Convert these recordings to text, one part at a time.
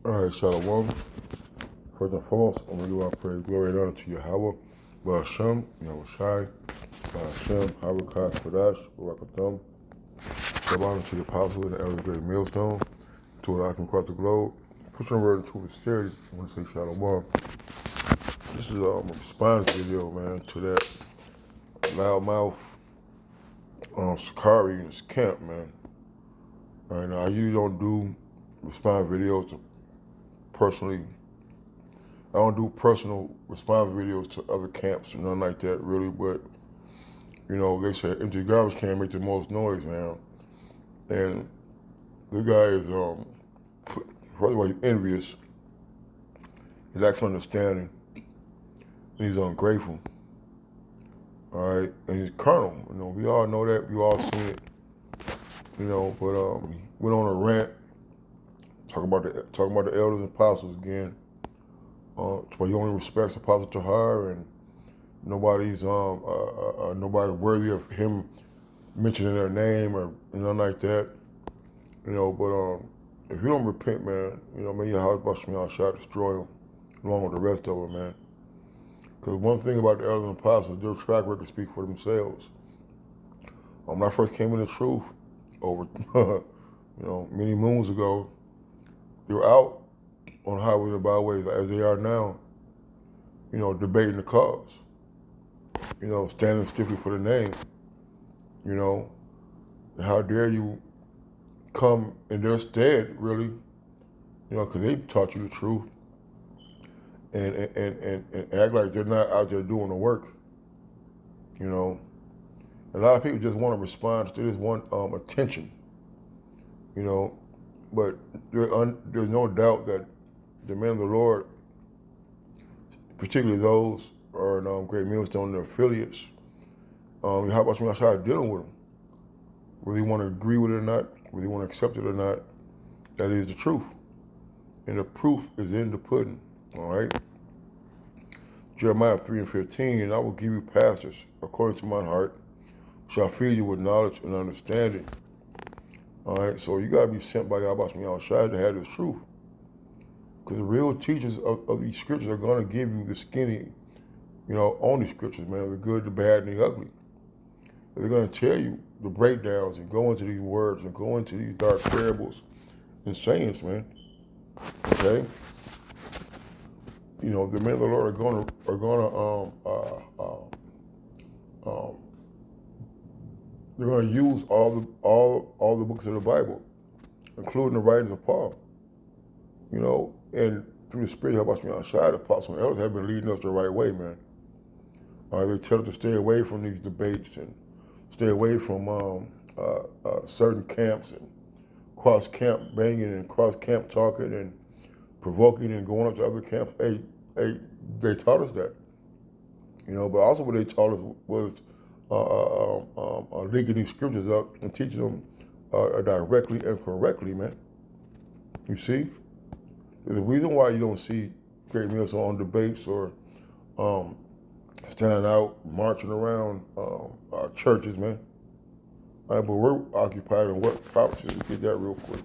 All right, Shalom. First and foremost, I'm going to give our praise, glory, and honor to Yahweh, Ba'ashem, Yahushai, Ba'ashem, Habakkuk, Kodash, Barakatham. Give honor to the apostles and the elders of the great millstone, to it I can cross the globe. Put your word into sincerity. I want to say Shalom. This is a response video, man, to that loudmouth Siccari in his camp, man. All right, now, I usually don't do response videos to personally. I don't do personal response videos to other camps or nothing like that, really. But they say empty garbage can make the most noise, man. And the guy is, first of all, he's envious. He lacks understanding. And he's ungrateful. All right, and he's carnal. We all know that. We all seen it. But he went on a rant, talking about the elders and apostles again. But he only respects Apostle Tahar, and nobody's nobody worthy of him mentioning their name or nothing like that. But if you don't repent, man, may your house bust me out, shot, destroy him, along with the rest of them, man. Because one thing about the elders and apostles, their track record speak for themselves. When I first came into truth, over many moons ago, they were out on highways and byways as they are now, debating the cause, standing stiffly for the name, and how dare you come in their stead, really, because they taught you the truth, and act like they're not out there doing the work, A lot of people just want to respond, they just want attention, but there's no doubt that the men of the Lord, particularly those are great millstone and their affiliates, how about when I started dealing with them? Whether you want to agree with it or not, whether you want to accept it or not, that is the truth. And the proof is in the pudding, all right? Jeremiah 3:15, and I will give you pastors according to my heart, shall feed you with knowledge and understanding. All right, so you got to be sent by Yahweh Shai to have this truth. Because the real teachers of these scriptures are going to give you the skinny, on these scriptures, man, the good, the bad, and the ugly. They're going to tell you the breakdowns and go into these words and go into these dark parables and sayings, man. Okay? The men of the Lord they're going to use all the books of the Bible, including the writings of Paul. And through the Spirit of Yahweh Shai, the apostles and elders have been leading us the right way, man. They tell us to stay away from these debates and stay away from certain camps and cross-camp banging and cross-camp talking and provoking and going up to other camps. They taught us that. But also what they taught us was linking these scriptures up and teaching them directly and correctly, man. You see? There's a reason why you don't see great meals on debates or standing out, marching around churches, man. All right, but we're occupied in what prophecy? Let's get that real quick.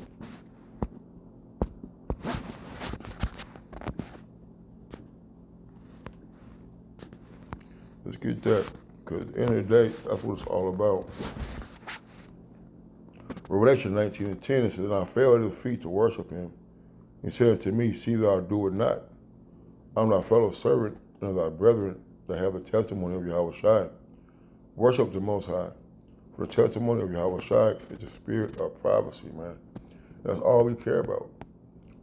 Let's get that, because at the end of the day, that's what it's all about. Revelation 19:10, it says, and I fell at his feet to worship him. He said unto me, see thou do it not. I'm thy fellow servant and thy brethren that have the testimony of Yahweh Shai. Worship the Most High. For the testimony of Yahweh Shai is the spirit of prophecy, man. That's all we care about.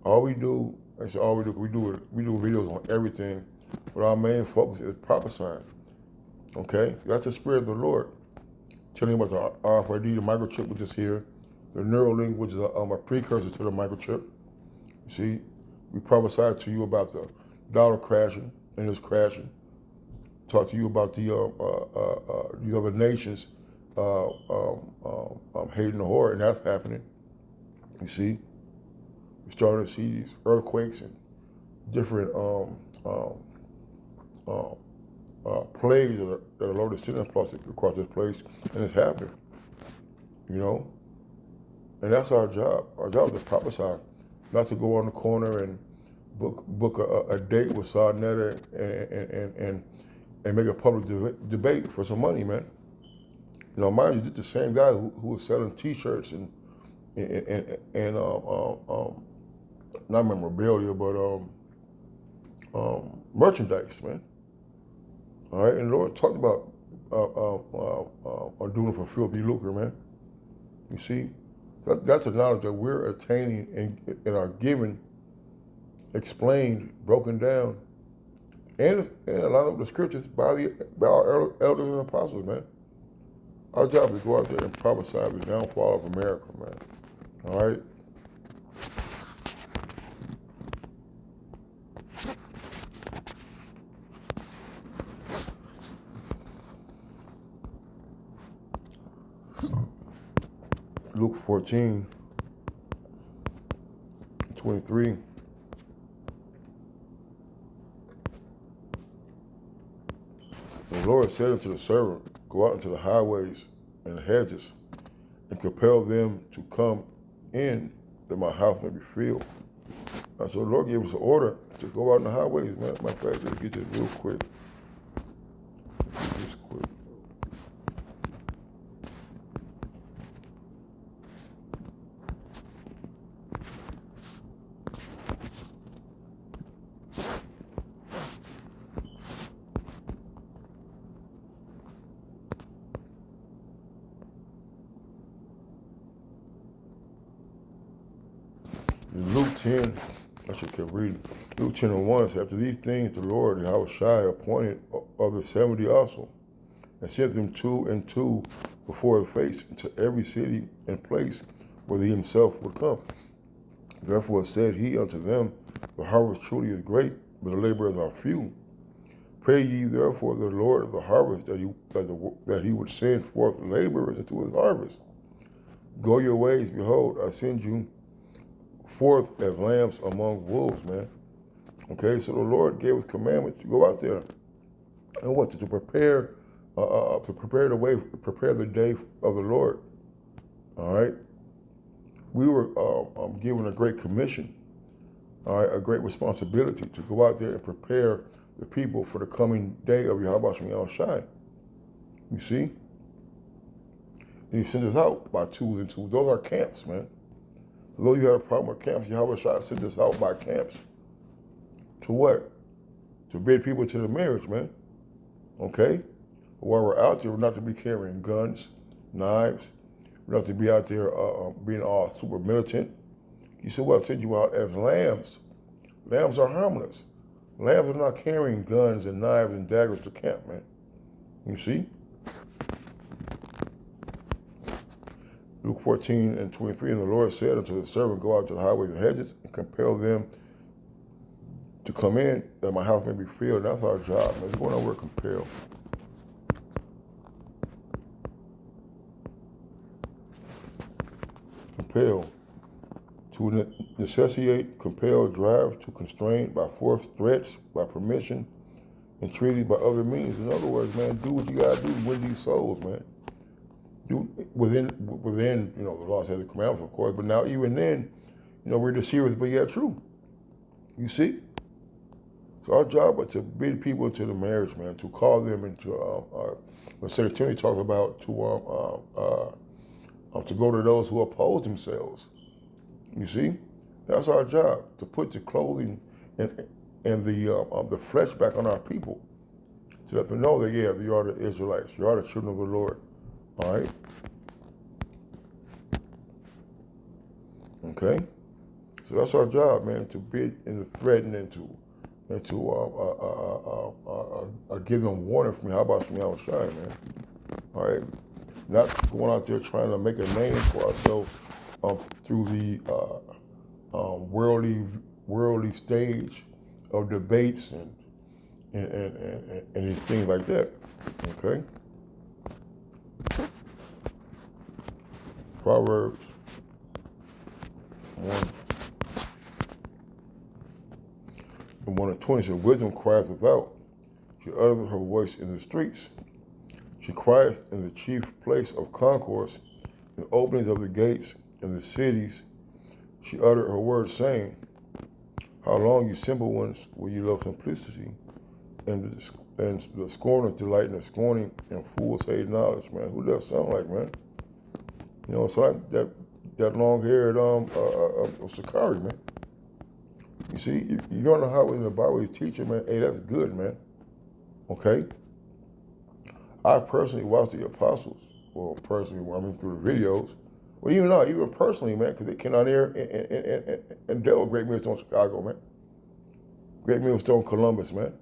All we do, we do videos on everything, but our main focus is prophesying. Okay? That's the spirit of the Lord. Telling you about the RFID, the microchip, which is here, the Neuralink, which is a precursor to the microchip. You see, we prophesied to you about the dollar crashing, and it's crashing. Talk to you about the other nations hating the whore, and that's happening. You see, we're starting to see these earthquakes and different plagues that are loaded sitting across this place, and it's happening. And that's our job. Our job is to prophesy not to go on the corner and book a date with Sarnetta and make a public debate for some money, man. You know, mind you, this the same guy who was selling T-shirts and not memorabilia, but merchandise, man. All right, and the Lord talked about doing it for filthy lucre, man. You see, that's the knowledge that we're attaining and are given, explained, broken down, and a lot of the scriptures by our elders and apostles, man. Our job is to go out there and prophesy the downfall of America, man. All right. Luke 14:23. The Lord said unto the servant, go out into the highways and the hedges and compel them to come in that my house may be filled. And so the Lord gave us an order to go out in the highways, man. Matter of fact, let's get this real quick. Luke 10, I should keep reading. Luke 10:1 says, after these things, the Lord, Yahushua, appointed other 70 also, and sent them two and two before his face into every city and place where he himself would come. Therefore said he unto them, the harvest truly is great, but the laborers are few. Pray ye therefore the Lord of the harvest that he would send forth laborers into his harvest. Go your ways, behold, I send you forth as lambs among wolves, man. Okay, so the Lord gave us commandments to go out there and what to prepare the way, prepare the day of the Lord. All right, we were given a great commission, all right, a great responsibility to go out there and prepare the people for the coming day of Yahweh Shem Shai. You see, and He sent us out by twos and twos. Those are camps, man. Although you had a problem with camps, Yahweh Shai sent us out by camps. To what? To bid people to the marriage, man. Okay? While we're out there, we're not to be carrying guns, knives. We're not to be out there being all super militant. He said, well, I sent you out as lambs. Lambs are harmless. Lambs are not carrying guns and knives and daggers to camp, man. You see? Luke 14:23, and the Lord said unto the servant, go out to the highways and hedges and compel them to come in, that my house may be filled. That's our job, man. We're going to work compel. Compel. To necessitate, compel, drive, to constrain, by force, threats, by permission, entreaty, by other means. In other words, man, do what you got to do to win these souls, man. Do within the laws and the commandments, of course, but now even then, we're deceivers, but yet true. You see? So our job is to bid people into the marriage, man, to call them into, when Second Timothy talks about to go to those who oppose themselves. You see? That's our job, to put the clothing and the flesh back on our people, to let them know that, yeah, you are the Israelites, you are the children of the Lord. All right? Okay? So that's our job, man, to bid and to threaten and to give them warning from how about some outside, man. All right? Not going out there trying to make a name for ourselves through the worldly stage of debates and things like that. Okay? Proverbs 1:20 says, wisdom cries without. She utters her voice in the streets. She cries in the chief place of concourse, in the openings of the gates, in the cities. She uttered her words, saying, "How long, you simple ones, will you love simplicity, and the scorners delight in the scorning, and fools hate knowledge?" Man, who does that sound like, man? You know, it's like that long-haired Siccari, man. You see, you're on the highway and the byways teacher, man. Hey, that's good, man. Okay. I personally watched the apostles, well, personally, I mean, through the videos. Well, even personally, man, because they came out here and dealt with Great Millstone, Chicago, man. Great Millstone, Columbus, man.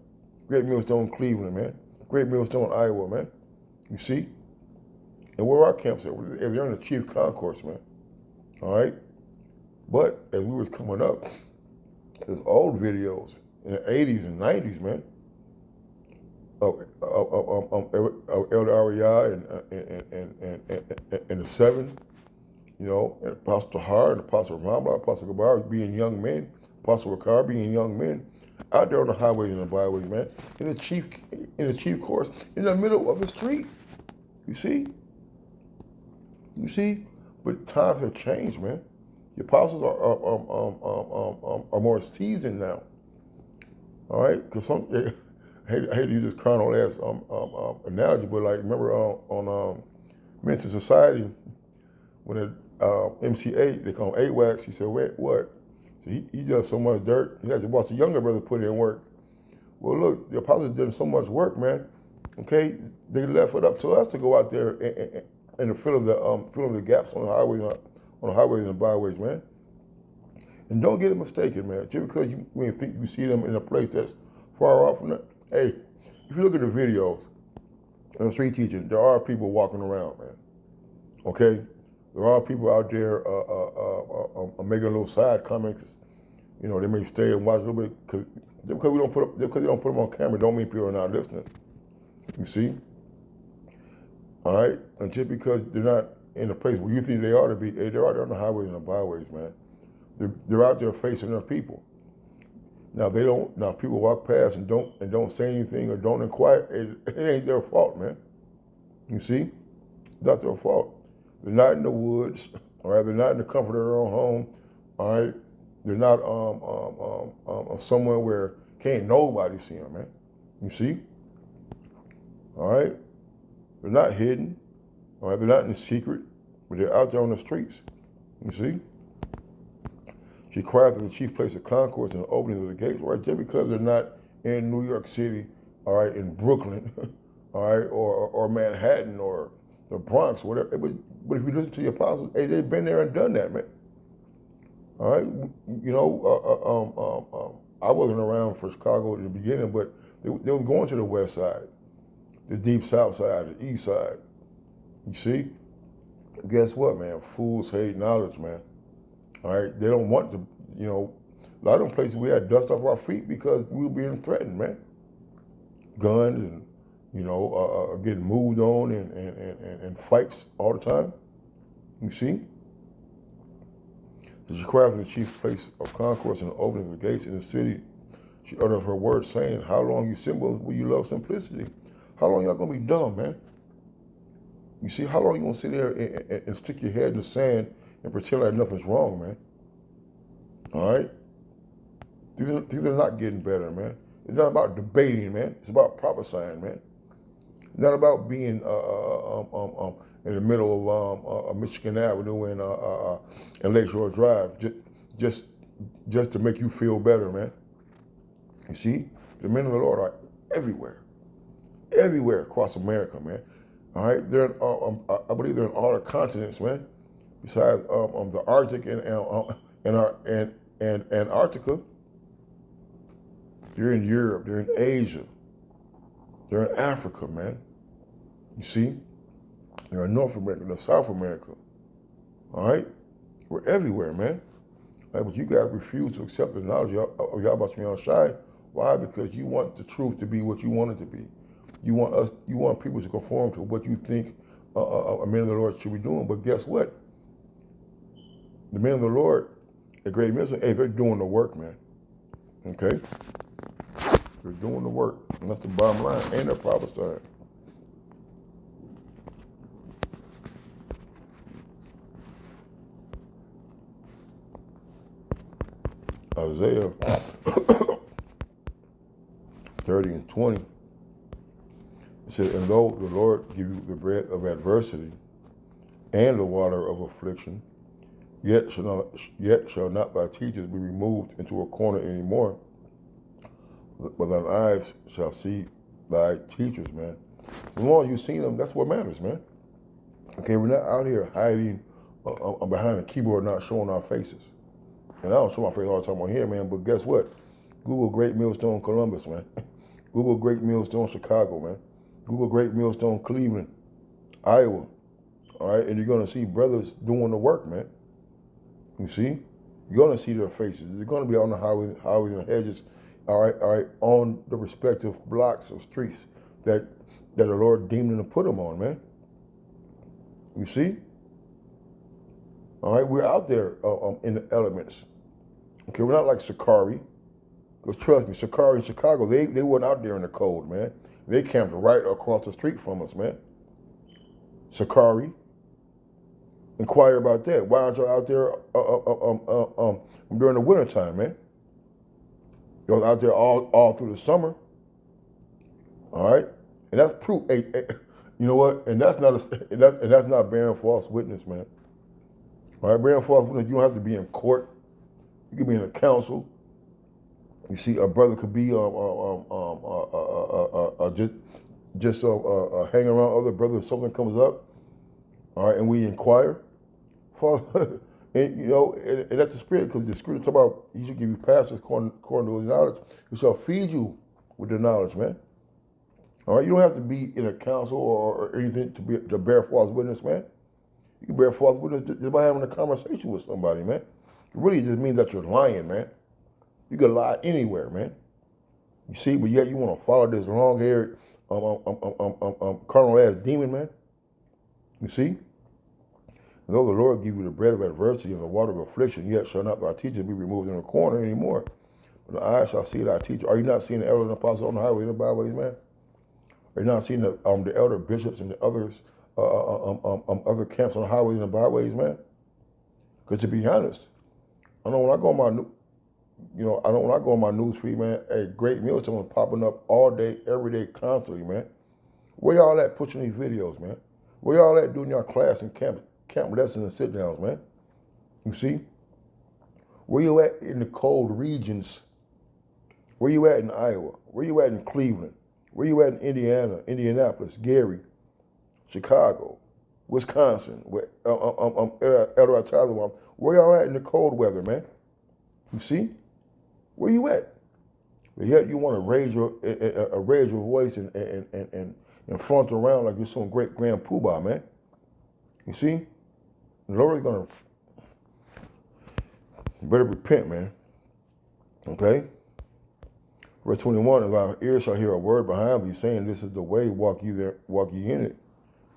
Great Millstone, Cleveland, man. Great Millstone, Iowa, man. You see? And where our camps at? They're in the Chief Concourse, man. All right? But as we was coming up, there's old videos in the 80s and 90s, man, of Elder Ariah and the Seven, you know, and Apostle Har and Apostle Ramla, Apostle Gabar being young men, Apostle Ricard being young men, out there on the highways and the byways, man, in the chief course, in the middle of the street. You see? You see? But times have changed, man. The apostles are more seasoned now. All right? Because I hate to use this carnal ass analogy, but like, remember on Mental Society, when the MC8, they call him 8-wax, he said, "Wait, what?" So he does so much dirt, he has to watch the younger brother put in work. Well, look, the apostles did so much work, man. Okay, they left it up to us to go out there and fill in the gaps on the highways and the byways, man. And don't get it mistaken, man. Just because you think you see them in a place that's far off from that, hey, if you look at the videos and the street teaching, there are people walking around, man. Okay, there are people out there making a little side comments. You know, they may stay and watch a little bit because they don't put them on camera. Don't mean people are not listening. You see, all right. And just because they're not in the place where you think they ought to be, hey, they're out there on the highways and the byways, man. They're out there facing their people. Now they don't. Now people walk past and don't say anything or don't inquire. It ain't their fault, man. You see, it's not their fault. They're not in the woods, all right? They're not in the comfort of their own home, all right? They're not somewhere where can't nobody see them, man. You see? All right? They're not hidden, all right? They're not in secret, but they're out there on the streets. You see? She cried to the chief place of concourse and the opening of the gates, right? Just because they're not in New York City, all right, in Brooklyn, all right, or Manhattan or the Bronx, whatever. But if you listen to the apostles, hey, they've been there and done that, man. All right, you know, I wasn't around for Chicago at the beginning, but they were going to the west side, the deep south side, the east side. You see? Guess what, man? Fools hate knowledge, man. All right, they don't want to, you know, a lot of them places we had dust off our feet because we were being threatened, man. Guns and, you know, getting moved on and fights all the time. You see? So she cried from the chief place of concourse and the opening of the gates in the city. She uttered her words, saying, "How long, you symbols, will you love simplicity? How long y'all gonna be dumb, man? You see, how long you gonna sit there and stick your head in the sand and pretend like nothing's wrong, man? All right? These are not getting better, man. It's not about debating, man. It's about prophesying, man. It's not about being in the middle of Michigan Avenue and Lakeshore Drive just to make you feel better, man. You see, the men of the Lord are everywhere across America, man. All right, they're I believe they're in all the continents, man. Besides the Arctic and Antarctica, they're in Europe, they're in Asia, they're in Africa, man. You see, they're in North America, they're in South America. All right, we're everywhere, man. Like, but you guys refuse to accept the knowledge of Yahweh Shai Shai. Why? Because you want the truth to be what you want it to be. You want people to conform to what you think a man of the Lord should be doing. But guess what? The men of the Lord, the great minister, hey, they're doing the work, man. Okay? They're doing the work. And that's the bottom line. Ain't no prophesying. Isaiah 30 and 20. It said, and though the Lord give you the bread of adversity and the water of affliction, yet shall not thy teachers be removed into a corner anymore, but thine eyes shall see thy teachers, man. As long as you see them, that's what matters, man. Okay, we're not out here hiding behind a keyboard, not showing our faces. And I don't show my face all the time on here, man, but guess what? Google Great Millstone Columbus, man. Google Great Millstone Chicago, man. Google Great Millstone Cleveland, Iowa. All right, and you're going to see brothers doing the work, man. You see? You're going to see their faces. They're going to be on the highways and hedges, all right, on the respective blocks of streets that the Lord deemed them to put them on, man. You see? All right, we're out there in the elements. Okay, we're not like Siccari. Because trust me, Siccari in Chicago, they weren't out there in the cold, man. They camped right across the street from us, man. Siccari. Inquire about that. Why aren't you out there during the wintertime, man? You're out there all through the summer. All right? And that's proof. Hey, you know what? And that's not bearing false witness, man. All right, bearing false witness, you don't have to be in court. You could be in a council. You see, a brother could be just hanging around other brothers. Something comes up, all right, and we inquire. And you know, and that's the Spirit, because the Spirit talk about He should give you pastors according to His knowledge. He shall feed you with the knowledge, man. All right, you don't have to be in a council or anything to bear false witness, man. You can bear false witness just by having a conversation with somebody, man. It really just means that you're lying, man. You can lie anywhere, man. You see, but yet you want to follow this long-haired, carnal-ass demon, man. You see? Though the Lord give you the bread of adversity and the water of affliction, yet shall not thy teacher be removed in a corner anymore. But the eyes shall see thy teacher. Are you not seeing the elders and apostles on the highways and the byways, man? Are you not seeing the elder bishops and the others, other camps on the highways and the byways, man? Because to be honest, I know when I go on my news feed, man, a great millstone is popping up all day, every day, constantly, man. Where y'all at pushing these videos, man? Where y'all at doing your class and camp lessons and sit downs, man? You see? Where you at in the cold regions? Where you at in Iowa? Where you at in Cleveland? Where you at in Indiana, Indianapolis, Gary, Chicago, Wisconsin, El Dorado? Where y'all at in the cold weather, man? You see? Where you at? But yet you want to raise your voice and flaunt around like you're some great grand poobah, man. You see? The Lord is gonna. You better repent, man. Okay? Verse 21, as our ears shall hear a word behind thee, saying, this is the way, walk ye in it.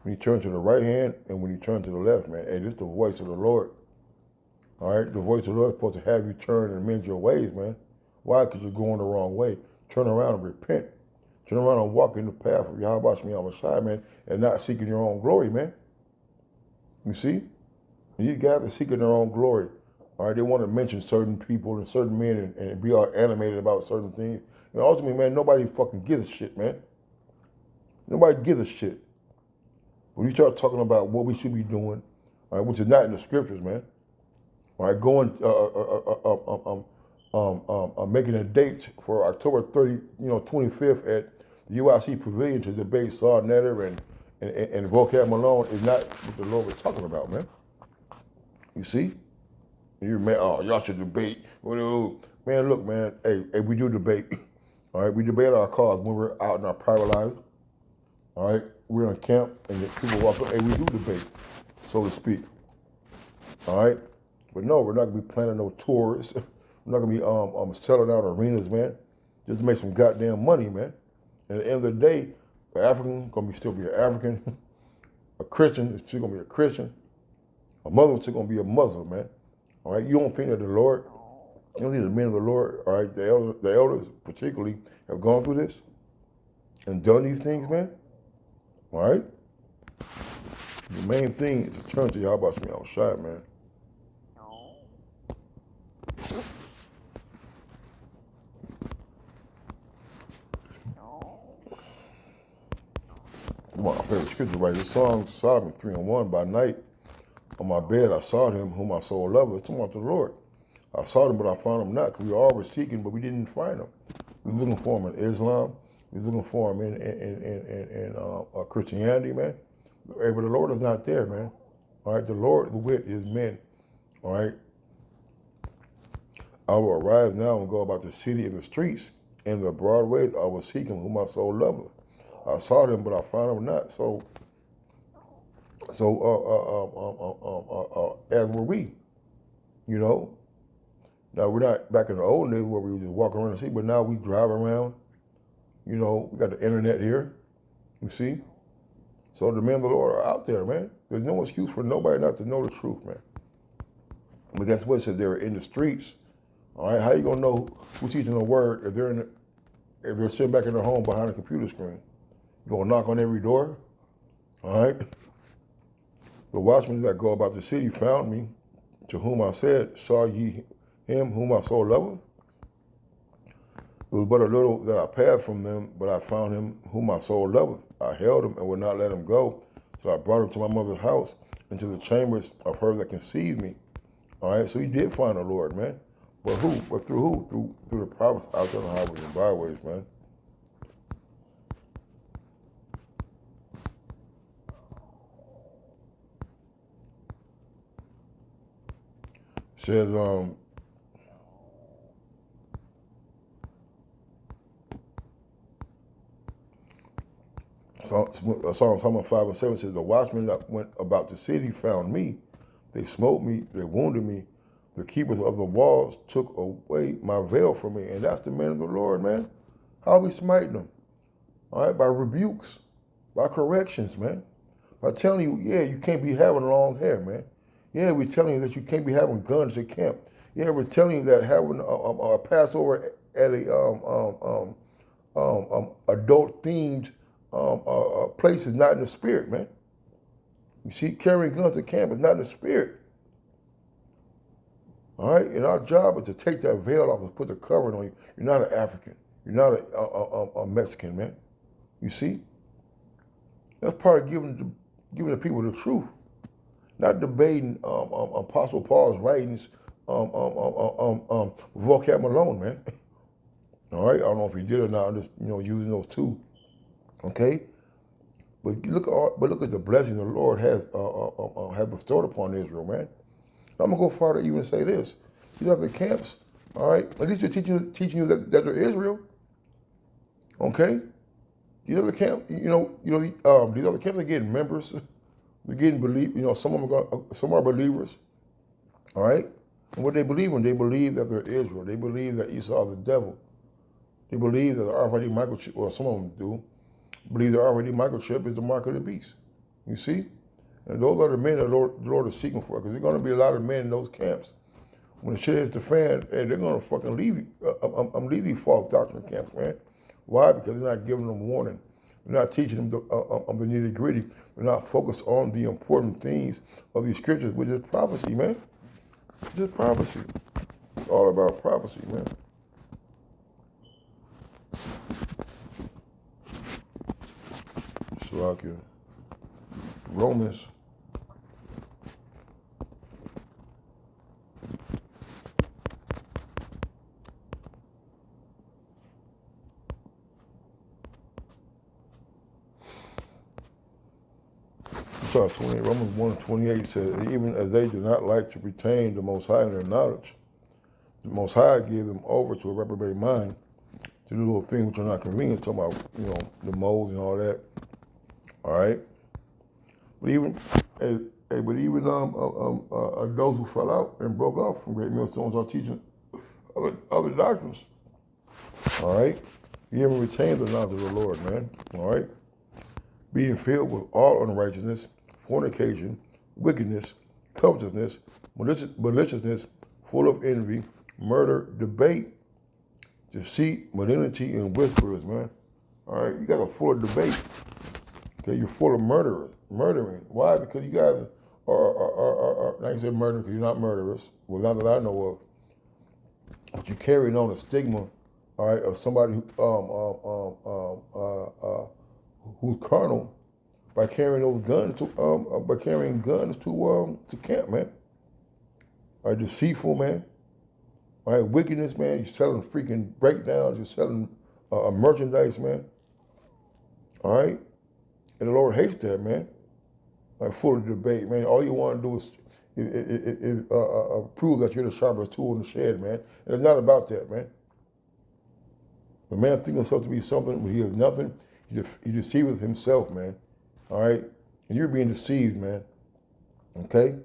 When you turn to the right hand and when you turn to the left, man. Hey, this is the voice of the Lord. All right? The voice of the Lord is supposed to have you turn and mend your ways, man. Why? Because you're going the wrong way. Turn around and repent. Turn around and walk in the path of Yahweh Shai, man, and not seeking your own glory, man. You see? And you guys are seeking their own glory. All right, they want to mention certain people and certain men and be all animated about certain things. And ultimately, man, nobody fucking gives a shit, man. Nobody gives a shit. When you start talking about what we should be doing, all right, which is not in the scriptures, man. All right, going, making a date for October 25th at the UIC Pavilion to debate Saul Netter and Vocab Malone is not what the Lord was talking about, man. You see? You man, oh, y'all should debate. Man, look, man, hey, we do debate. All right, we debate our cause when we're out in our private lives. All right, we're on camp and the people walk up. Hey, we do debate, so to speak. All right, but no, we're not gonna be planning no tours. We're not gonna be selling out arenas, man, just to make some goddamn money, man. And at the end of the day, an African gonna still be an African. A Christian is still gonna be a Christian. A Muslim is still gonna be a Muslim, man. All right, you don't think that the Lord, you don't think the men of the Lord, all right, the elders particularly, have gone through this and done these things, man? All right? The main thing is to turn to Yahweh Shai, man. one of my favorite scriptures, right? This song, Solomon 3:1, by night on my bed I sought him whom my soul loveth. It's talking about the Lord. I sought him, but I found him not, because we all were seeking, but we didn't find him. We were looking for him in Islam. We were looking for him in Christianity, man. Hey, but the Lord is not there, man. All right, the Lord with his men. All right. I will arise now and go about the city and the streets and the broad ways. I will seek him whom my soul loveth. I sought him, but I found him not. So as were we, you know. Now, we're not back in the old days where we would just walk around the city, but now we drive around. You know, we got the internet here, you see. So the men of the Lord are out there, man. There's no excuse for nobody not to know the truth, man. But guess what? It says they're in the streets. All right, how you gonna know who's teaching the word if they're sitting back in their home behind a computer screen? You gonna knock on every door? All right. The watchmen that go about the city found me, to whom I said, saw ye him whom my soul loveth? It was but a little that I passed from them, but I found him whom my soul loveth. I held him and would not let him go, so I brought him to my mother's house, into the chambers of her that conceived me. All right, so he did find the Lord, man. But who? But through who? Through the prophets out there on the highways and byways, man. It says, Psalm 5:7 says, the watchmen that went about the city found me. They smote me, they wounded me. The keepers of the walls took away my veil from me. And that's the men of the Lord, man. How are we smiting them? All right, by rebukes, by corrections, man. By telling you, yeah, you can't be having long hair, man. Yeah, we're telling you that you can't be having guns at camp. Yeah, we're telling you that having a Passover at a adult-themed place is not in the spirit, man. You see, carrying guns at camp is not in the spirit. All right, and our job is to take that veil off and put the covering on you. You're not an African. You're not a Mexican, man. You see, that's part of giving the people the truth, not debating Apostle Paul's writings, vocab alone, man. All right, I don't know if he did or not. I'm just using those two. Okay, but look at the blessing the Lord has bestowed upon Israel, man. I'm gonna go farther, even say this: these other camps, all right, at least they're teaching you that they're Israel. Okay, these other camps, these other camps are getting members. They're getting some are believers. All right, and what they believe in, they believe that they're Israel. They believe that Esau is the devil. They believe that the already microchip, or some of them do, believe the already microchip is the mark of the beast. You see? And those are the men that the Lord is seeking for, because there's going to be a lot of men in those camps. When the shit hits the fan, hey, they're going to fucking leave these false doctrine camps, man. Why? Because they're not giving them warning. They're not teaching them the nitty gritty. They're not focused on the important things of these scriptures, which is prophecy, man. It's just prophecy. It's all about prophecy, man. So like Romans. Romans 1:28 says, even as they do not like to retain the Most High in their knowledge, the Most High gave them over to a reprobate mind to do those things which are not convenient, talking about, the moles and all that. All right? But even those who fell out and broke off from great millstones are teaching other doctrines. All right? You haven't retained the knowledge of the Lord, man. All right? Being filled with all unrighteousness, fornication, wickedness, covetousness, maliciousness, full of envy, murder, debate, deceit, malignity, and whisperers, man. All right, you guys are full of debate. Okay, you're full of murdering. Why? Because you guys are like I said, murdering because you're not murderers. Well, not that I know of. But you're carrying on a stigma, all right, of somebody who's carnal, by carrying those guns to camp, man. All right, deceitful, man. All right, wickedness, man. You're selling freaking breakdowns. You're selling merchandise, man. All right, and the Lord hates that, man. Like full of debate, man. All you want to do is prove that you're the sharpest tool in the shed, man. And it's not about that, man. The man thinks himself to be something, but he is nothing. He deceiveth himself, man. All right? And you're being deceived, man. Okay?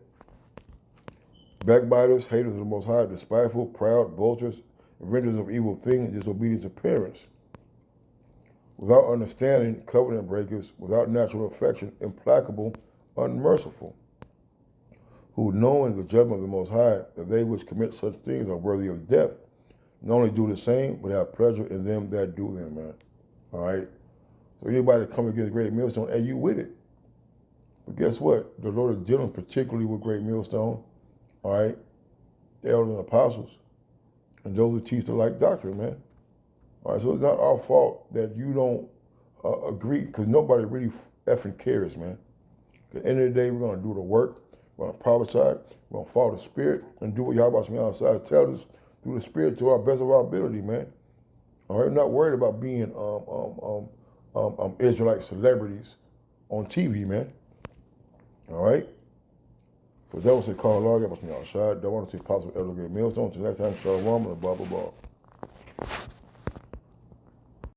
Backbiters, haters of the Most High, despiteful, proud, boasters, inventors of evil things, disobedient to parents. Without understanding, covenant breakers, without natural affection, implacable, unmerciful, who knowing the judgment of the Most High, that they which commit such things are worthy of death, not only do the same, but have pleasure in them that do them, man. All right? So anybody that comes against Great Millstone, and you with it. But guess what? The Lord is dealing particularly with Great Millstone, all right? The elders and apostles, and those who teach the like doctrine, man. All right, so it's not our fault that you don't agree, because nobody really effing cares, man. At the end of the day, we're going to do the work. We're going to prophesy. We're going to follow the Spirit and do what Yahweh outside tells us through the Spirit to our best of our ability, man. All right, we're not worried about being Israelite celebrities on TV, man. All right? So that was a call log. That was me outside. That was the Apostle Elder Great Millstone. Till next time, Shalom and blah, blah, blah.